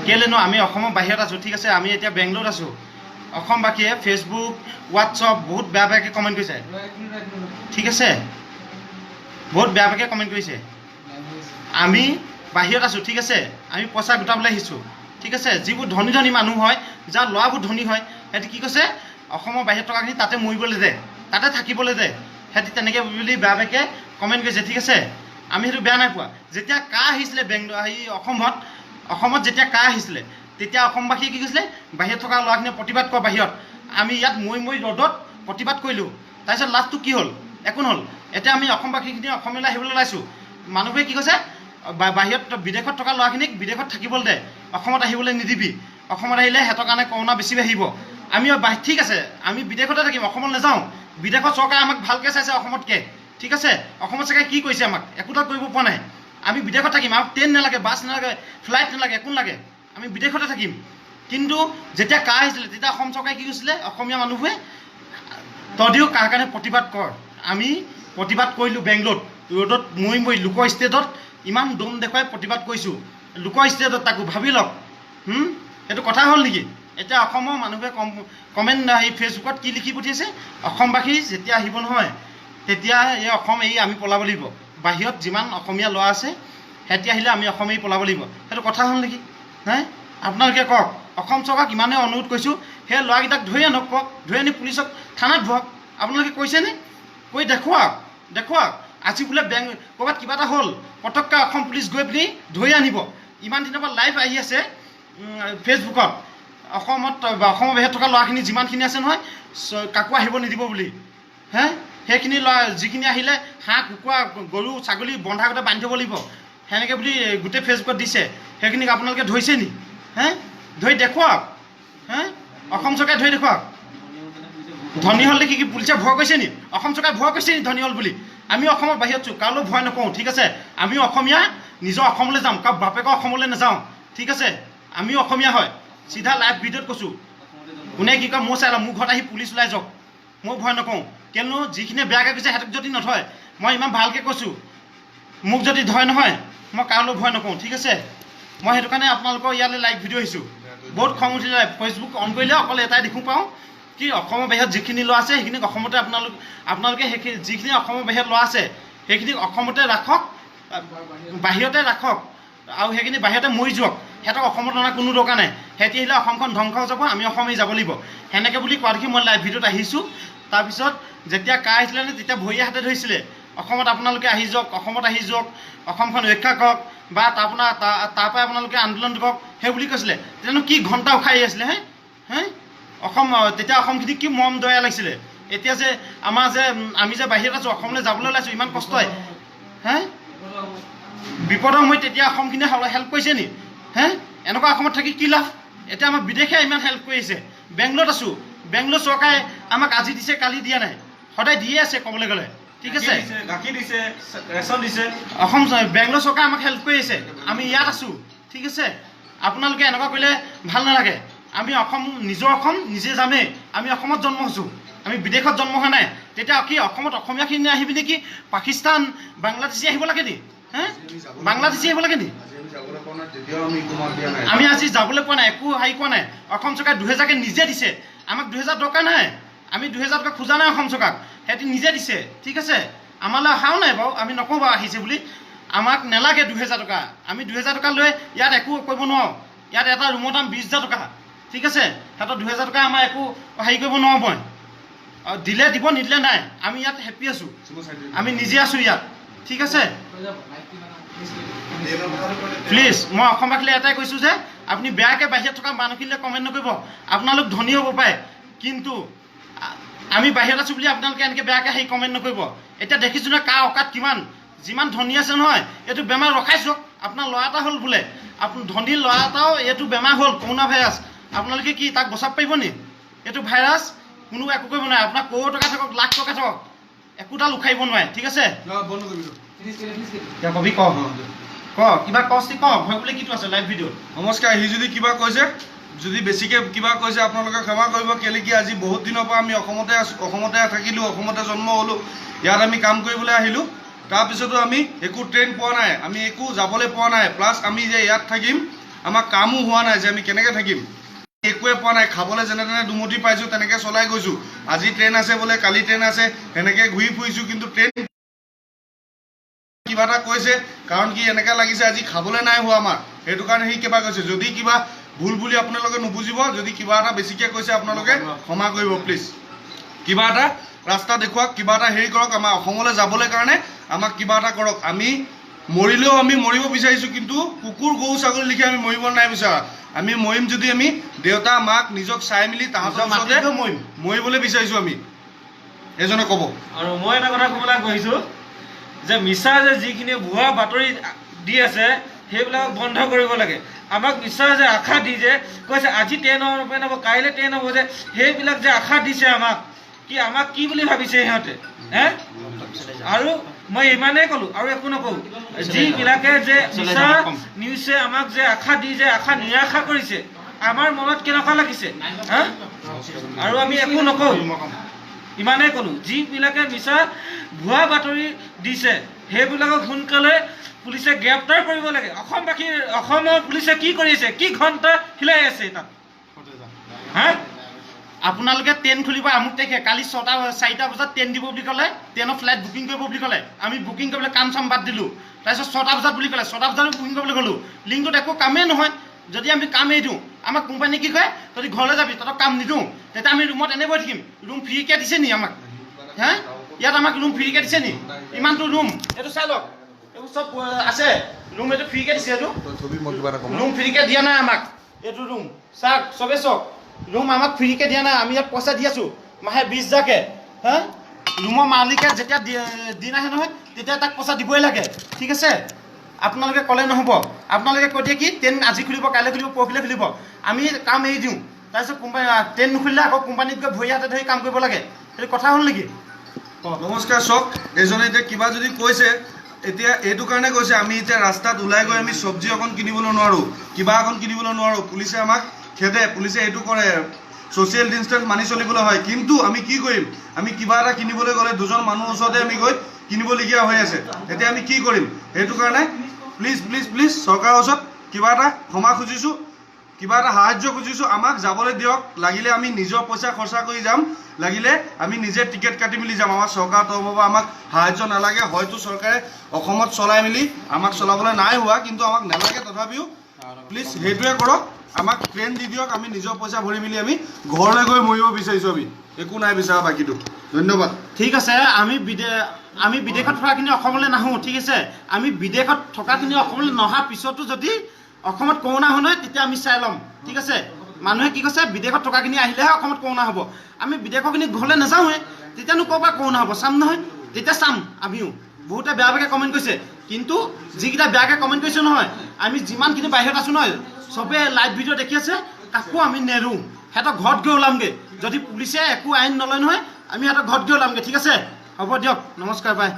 কেলেনো আমি অসমৰ বাহিৰত আছোঁ, ঠিক আছে। আমি এতিয়া বেংগলোৰত আছোঁ। অসমবাসীয়ে ফেচবুক, হোৱাটছআপ বহুত বেয়া বেয়াকৈ কমেণ্ট কৰিছে, ঠিক আছে। বহুত বেয়া বেয়াকৈ কমেণ্ট কৰিছে। আমি বাহিৰত আছোঁ, ঠিক আছে। আমি পইচা গোটাবলৈ আহিছোঁ, ঠিক আছে। যিবোৰ ধনী ধনী মানুহ হয়, যাৰ ল'ৰাবোৰ ধনী হয়, সিহঁতি কি কৈছে, অসমৰ বাহিৰত থকাখিনি তাতে মৰিবলৈ দে, তাতে থাকিবলৈ দে। সিহঁতি তেনেকৈ বুলি বেয়া বেয়াকৈ কমেণ্ট কৰিছে, ঠিক আছে। আমি সেইটো বেয়া নাই পোৱা। যেতিয়া কা আহিছিলে অসমত যেতিয়া কা আহিছিলে, তেতিয়া অসমবাসীয়ে কি কৈছিলে, বাহিৰত থকা ল'ৰাখিনিয়ে প্ৰতিবাদ কৰা বাহিৰত। আমি ইয়াত মৰি ৰ'দত প্ৰতিবাদ কৰিলোঁ। তাৰপিছত লাষ্টটো কি হ'ল? একো নহ'ল। এতিয়া আমি অসমবাসীখিনি অসমলৈ আহিবলৈ ওলাইছোঁ। মানুহবোৰে কি কৈছে, বাহিৰত বিদেশত থকা ল'ৰাখিনিক বিদেশত থাকিবলৈ দে, অসমত আহিবলৈ নিদিবি। অসমত আহিলে সিহঁতৰ কাৰণে কৰোণা বেছি বাঢ়িব। আমি ঠিক আছে, আমি বিদেশতে থাকিম, অসমত নাযাওঁ। বিদেশত চৰকাৰে আমাক ভালকৈ চাইছে অসমতকৈ, ঠিক আছে। অসমত চৰকাৰে কি কৰিছে, আমাক একোটা কৰিব পৰা নাই। আমি বিদেশত থাকিম, আমাক ট্ৰেইন নালাগে, বাছ নালাগে, ফ্লাইট নালাগে, একো নালাগে। আমি বিদেশতে থাকিম। কিন্তু যেতিয়া কা আহিছিলে, তেতিয়া অসম চৰকাৰে কি কৈছিলে, অসমীয়া মানুহবোৰে তদিও কাৰ কাৰণে প্ৰতিবাদ কৰ। আমি প্ৰতিবাদ কৰিলোঁ বেংগলোৰত, ৰ'দত মৰি লোকৰ ষ্টেটত ইমান দম দেখুৱাই প্ৰতিবাদ কৰিছোঁ, লোকৰ ষ্টেটত। তাকো ভাবি লওক, সেইটো কথা হ'ল নেকি? এতিয়া অসমৰ মানুহে কমেণ্ট ফেচবুকত কি লিখি পঠিয়াইছে, অসমবাসী যেতিয়া আহিব নহয়, তেতিয়া এই অসম এৰি আমি পলাব লাগিব। বাহিৰত যিমান অসমীয়া ল'ৰা আছে, সিহঁতি আহিলে আমি অসম এৰি পলাব লাগিব। সেইটো কথা হ'ল নেকি? নাই। আপোনালোকে কওক, অসম চৰকাৰক ইমানেই অনুৰোধ কৰিছোঁ, সেই ল'ৰাকেইটাক ধৰি আনক, কওক, ধৰি আনি পুলিচক থানাত ভৰাওক। আপোনালোকে কৈছেনে? কৈ দেখুৱাওক। আজি বোলে ক'ৰবাত কিবা এটা হ'ল, পটককৈ অসম পুলিচ গৈ পিনি ধৰি আনিব। ইমান দিনৰ পৰা লাইভ আহি আছে ফেচবুকত, অসমৰ বাহিৰত থকা ল'ৰাখিনি যিমানখিনি আছে নহয়, কাকো আহিব নিদিব বুলি। সেইখিনি ল'ৰা যিখিনি আহিলে হাঁহ, কুকুৰা, গৰু, ছাগলী বন্ধা গোটেই বান্ধি থ'ব লাগিব, সেনেকৈ বুলি গোটেই ফেচবুকত দিছে। সেইখিনিক আপোনালোকে ধৰিছে নি? ধৰি দেখুৱাওক। অসম চৰকাৰে ধৰি দেখুৱাওক। ধনী হ'ল দেখি কি পুলিচে ভয় কৰিছে নি? অসম চৰকাৰে ভয় কৰিছে নি ধনী হ'ল বুলি? আমি অসমৰ বাহিৰত আছোঁ, কাৰোলৈ ভয় নকৰোঁ, ঠিক আছে। আমি অসমীয়া, নিজৰ অসমলৈ যাম, কাৰো বাপেকৰ অসমলৈ নাযাওঁ, ঠিক আছে। আমিও অসমীয়া হয়। চিধা লাইভ ভিডিঅ'ত কৈছোঁ। কোনে কি কয় মোৰ চাই লওঁ, মোৰ ঘৰত আহি পুলিচ ওলাই যাওক, মই ভয় নকৰোঁ। কিয়নো যিখিনিয়ে বেয়াকৈ কৈছে সিহঁতক যদি নথয়, মই ইমান ভালকৈ কৈছোঁ, মোক যদি ধৰে নহয়, মই কাৰোলৈ ভয় নকৰোঁ, ঠিক আছে। মই সেইটো কাৰণে আপোনালোকৰ ইয়ালৈ লাইভ ভিডিঅ' আহিছোঁ। বহুত খং উঠিলে। ফেচবুক অন কৰিলে অকল এটাই দেখোঁ পাওঁ, কি অসমৰ বাহিৰত যিখিনি ল'ৰা আছে সেইখিনিক অসমতে আপোনালোকে সেইখিনি যিখিনি অসমৰ বাহিৰত ল'ৰা আছে সেইখিনিক অসমতে ৰাখক, বাহিৰতে ৰাখক, আৰু সেইখিনি বাহিৰতে মৰি যাওক। সিহঁতক অসমত অনা কোনো দৰকাৰ নাই। সিহঁতি আহিলে অসমখন ধ্বংস হৈ যাব, আমি অসমেই যাব লাগিব। সেনেকৈ বুলি কোৱা দেখি মই লাইভ ভিডিঅ'ত আহিছোঁ। তাৰপিছত যেতিয়া কা আহিছিলে নে, তেতিয়া ভৰিয়ে হাতে ধৰিছিলে, অসমত আপোনালোকে আহি যাওক, অসমত আহি যাওক, অসমখন ৰক্ষা কৰক, বা তাৰ পৰাই আপোনালোকে আন্দোলন কৰক, সেই বুলি কৈছিলে। তেতিয়ানো কি ঘণ্টা উখাই আছিলে তেতিয়া অসমখিনিক কি মৰম দয়া লাগিছিলে। এতিয়া যে আমি যে বাহিৰত আছোঁ, অসমলৈ যাবলৈ ওলাইছোঁ, ইমান কষ্ট হয়। বিপদৰ সময়ত তেতিয়া অসমখিনিয়ে হেল্প কৰিছে নি? এনেকুৱা অসমত থাকি কি লাভ? এতিয়া আমাক বিদেশে ইমান হেল্প কৰি আছে। বেংগলোৰত আছোঁ, বেংগলোৰ চৰকাৰে আমাক আজি দিছে, কালি দিয়া নাই, সদায় দিয়ে আছে ক'বলৈ গ'লে, ঠিক আছে। গাখীৰ দিছে, ৰেচন দিছে। বেংগলোৰ চৰকাৰে আমাক হেল্প কৰি আছে। আমি ইয়াত আছোঁ, ঠিক আছে। আপোনালোকে এনেকুৱা কৰিলে ভাল নালাগে। আমি নিজৰ অসম নিজে জানেই। আমি অসমত জন্ম হৈছোঁ, আমি বিদেশত জন্ম হোৱা নাই। তেতিয়া কি অসমত অসমীয়াখিনি আহিবি নেকি? পাকিস্তান, বাংলাদেশী আহিব লাগে নি? বাংলাদেশী আহিব লাগে নি? আমি আজি যাবলৈ পোৱা নাই, একো হেৰি কোৱা নাই। অসম চৰকাৰে 2000কে নিজে দিছে। আমাক 2000 দৰকাৰ নাই। আমি 2000 টকা খোজা নাই অসম চৰকাৰক, সিহঁতি নিজে দিছে, ঠিক আছে। আমালৈ অহাও নাই বাৰু, আমি নকওঁ বাৰু আহিছে বুলি। আমাক নালাগে 2000 টকা। আমি 2000 টকা লৈ ইয়াত একো কৰিব নোৱাৰোঁ। ইয়াত এটা ৰুমৰ দাম 20,000 টকা, ঠিক আছে। সিহঁতৰ 2000 টকা আমাৰ একো হেৰি কৰিব নোৱাৰোঁ। মই দিলে দিব, নিদিলে নাই। আমি ইয়াত হেপ্পী আছোঁ, আমি নিজে আছোঁ ইয়াত, ঠিক আছে। প্লিজ মই অসমবাসীলৈ এটাই কৈছোঁ যে আপুনি বেয়াকৈ বাহিৰত থকা মানুহখিনিলৈ কমেণ্ট নকৰিব। আপোনালোক ধনী হ'ব পাৰে, কিন্তু আমি বাহিৰত আছোঁ বুলি আপোনালোকে এনেকৈ বেয়াকৈ হেৰি কমেণ্ট নকৰিব। এতিয়া দেখিছোঁ নহয় কাৰ অকাত কিমান, যিমান ধনী আছে নহয়। এইটো বেমাৰ ৰখাই চাওক। আপোনাৰ ল'ৰা এটা হ'ল বোলে, ধনী ল'ৰা এটাও এইটো বেমাৰ হ'ল, কৰোণা ভাইৰাছ। আপোনালোকে কি তাক বচাব পাৰিব নি? এইটো ভাইৰাছ কোনো একো কৰিব নোৱাৰে। আপোনাৰ কৰোৰ টকা থাকক, লাখ টকা থাকক, একোডাল উখাৰিব নোৱাৰে, ঠিক আছে। কবি কিবা কষ্ট ক, ভয় বুলি কিটো আছে লাইভ ভিডিঅ'। নমস্কাৰ। সি যদি কিবা কৈছে, যদি বেছিকৈ কিবা কৈছে, আপোনালোকে ক্ষমা কৰিব। কেলৈ কি আজি বহুত দিনৰ পৰা আমি অসমতে আছোঁ, অসমতে থাকিলোঁ, অসমতে জন্ম হ'লোঁ, ইয়াত আমি কাম কৰিবলৈ আহিলোঁ। তাৰপিছতো আমি একো ট্ৰেইন পোৱা নাই, আমি একো যাবলৈ পোৱা নাই। প্লাছ আমি যে ইয়াত থাকিম, আমাৰ কামো হোৱা নাই যে আমি কেনেকৈ থাকিম একোৱে পোৱা নাই খাবলৈ যেনে তেনে দুমুঠি পাইছোঁ তেনেকৈ চলাই গৈছোঁ আজি ট্ৰেইন আছে বোলে কালি ট্ৰেইন আছে সেনেকৈ ঘূৰি ফুৰিছোঁ কিন্তু ট্ৰেইন কিবা এটা কৈছে কাৰণ কি এনেকৈ লাগিছে আজি খাবলৈ নাই হোৱা আমাৰ সেইটো কাৰণে সি কিবা কৈছে যদি কিবা ভুল বুলি আপোনালোকে নুবুজিব যদি কিবা এটা বেছিকৈ কৈছে আপোনালোকে ক্ষমা কৰিব প্লিজ কিবা এটা ৰাস্তা দেখুৱাওক কিবা এটা হেৰি কৰক আমাৰ অসমলৈ যাবলৈ কাৰণে আমাক কিবা এটা কৰক আমি মৰিলেও আমি মৰিব বিচাৰিছোঁ কিন্তু কুকুৰ গৰু ছাগলী লিখি আমি মৰিব নাই বিচৰা আমি মৰিম যদি আমি দেউতা মাক নিজক চাই মেলি তাহাঁতৰ ওচৰতে মৰিবলৈ বিচাৰিছোঁ আমি এজনে ক'ব আৰু মই এটা কথা ক'বলৈ গৈছোঁ যে মিছা যে যিখিনি ভুৱা বাতৰি দি আছে সেইবিলাক বন্ধ কৰিব লাগে আমাক মিছা যে আশা দি যে কৈছে আজি ট্ৰেইন হ'ব কাইলৈ ট্ৰেইন হ'ব যে সেইবিলাক যে আশা দিছে আমাক কি বুলি ভাবিছে সিহঁতে আৰু মই ইমানেই ক'লোঁ আৰু একো নকওঁ যিবিলাকে যে মিছা নিউজে আমাক যে আশা দি যে আশা নিৰাশা কৰিছে আমাৰ মনত কেনেকুৱা লাগিছে আৰু আমি একো নকওঁ ইমানেই ক'লোঁ যিবিলাকে মিছা ভুৱা বাতৰি দিছে সেইবিলাকক সোনকালে পুলিচে গ্ৰেপ্তাৰ কৰিব লাগে অসমৰ পুলিচে কি কৰিছে কি ঘণ্টা হিলাই আছে তাত আপোনালোকে ট্ৰেইন খুলিব আমুক তাৰিখে কালি 4টা বজাত ট্ৰেইন দিব বুলি ক'লে ট্ৰেইনৰ ফ্লাইট বুকিং কৰিব বুলি ক'লে আমি বুকিং কৰিবলৈ কাম চাম বাদ দিলোঁ তাৰপিছত 6টা বজাত বুলি ক'লে 6টা বজাত বুকিং কৰিবলৈ গ'লোঁ লিংকটোত একো কামেই নহয় যদি আমি কাম এৰি দিওঁ আমাক কোম্পানী কি কয় তহঁতি ঘৰলৈ যাবি তহঁতক কাম নিদিওঁ তেতিয়া আমি ৰুমত এনেই বহি থাকিম ৰুম ফ্ৰীকৈ দিছে নি আমাক ইয়াত আমাক ৰুম ফ্ৰীকৈ দিছে নি ইমানটো ৰুম এইটো চাই লওক এইবোৰ চব আছে ৰুম এইটো ফ্ৰীকৈ দিছে এইটো ৰুম ফ্ৰীকৈ দিয়া নাই আমাক এইটো ৰুম চাওক চবেই চাওক ৰুম আমাক ফ্ৰীকৈ দিয়া নাই আমি ইয়াত পইচা দি আছোঁ মাহে 20,000কৈ ৰুমৰ মালিকে যেতিয়া দিন আহে নহয় তেতিয়া তাক পইচা দিবই লাগে ঠিক আছে আপোনালোকে ক'লে নহ'ব আপোনালোকে কৈ দিয়ে কি ট্ৰেইন আজি খুলিব কাইলৈ খুলিব পৰহিলৈ খুলিব আমি কাম এৰি দিওঁ তাৰপিছত কোম্পানী ট্ৰেইন নুখুলিলে আকৌ কোম্পানীত গৈ ভৰি হাতে ধৰি কাম কৰিব লাগে সেইটো কথা হ'ল নেকি নমস্কাৰ চাওক এজনে এতিয়া কিবা যদি কৈছে এতিয়া এইটো কাৰণে কৈছে আমি এতিয়া ৰাস্তাত ওলাই গৈ আমি চব্জি অকণ কিনিবলৈ নোৱাৰোঁ কিবা অকণ কিনিবলৈ নোৱাৰোঁ পুলিচে আমাক খেদে পুলিচে এইটো কৰে ছ'চিয়েল ডিষ্টেঞ্চ মানি চলিবলৈ হয় কিন্তু আমি কি কৰিম আমি কিবা এটা কিনিবলৈ গ'লে দুজন মানুহৰ ওচৰতে আমি গৈ কিনিবলগীয়া হৈ আছে এতিয়া আমি কি কৰিম সেইটো কাৰণে প্লিজ চৰকাৰৰ ওচৰত কিবা এটা ক্ষমা খুজিছোঁ কিবা এটা সাহায্য খুজিছোঁ আমাক যাবলৈ দিয়ক লাগিলে আমি নিজৰ পইচা খৰচা কৰি যাম লাগিলে আমি নিজে টিকেট কাটি মেলি যাম আমাৰ চৰকাৰৰ তৰফৰ পৰা আমাক সাহায্য নালাগে হয়তো চৰকাৰে অসমত চলাই মেলি আমাক চলাবলৈ নাই হোৱা কিন্তু আমাক নালাগে তথাপিও প্লিজ সেইটোৱে কৰক আমাক ট্ৰেইন দি দিয়ক আমি নিজৰ পইচা ভৰি মেলি আমি ঘৰলৈ গৈ মৰিব বিচাৰিছোঁ আমি একো নাই বিচাৰা বাকীটো ধন্যবাদ ঠিক আছে আমি বিদেশত থকাখিনি অসমলৈ নাহোঁ ঠিক আছে আমি বিদেশত থকাখিনি অসমলৈ নহাৰ পিছতো যদি অসমত কৰোণা হয় নহয় তেতিয়া আমি চাই ল'ম ঠিক আছে মানুহে কি কৈছে বিদেশত থকাখিনি আহিলেহে অসমত কৰোণা হ'ব আমি বিদেশৰখিনি ঘৰলৈ নাযাওঁহে তেতিয়ানো ক'ৰ পৰা কৰোণা হ'ব চাম নহয় তেতিয়া চাম আমিও বহুতে বেয়াকৈ কমেণ্ট কৰিছে কিন্তু যিকেইটা বেয়াকৈ কমেণ্ট কৰিছে নহয় আমি যিমানখিনি বাহিৰত আছোঁ নহয় চবেই লাইভ ভিডিঅ' দেখি আছে কাকো আমি নেৰোঁ সিহঁতক ঘৰত গৈ ওলামগৈ যদি পুলিচে একো আইন নলয় নহয় আমি সিহঁতক ঘৰত গৈ ওলামগৈ ঠিক আছে হ'ব দিয়ক নমস্কাৰ বাই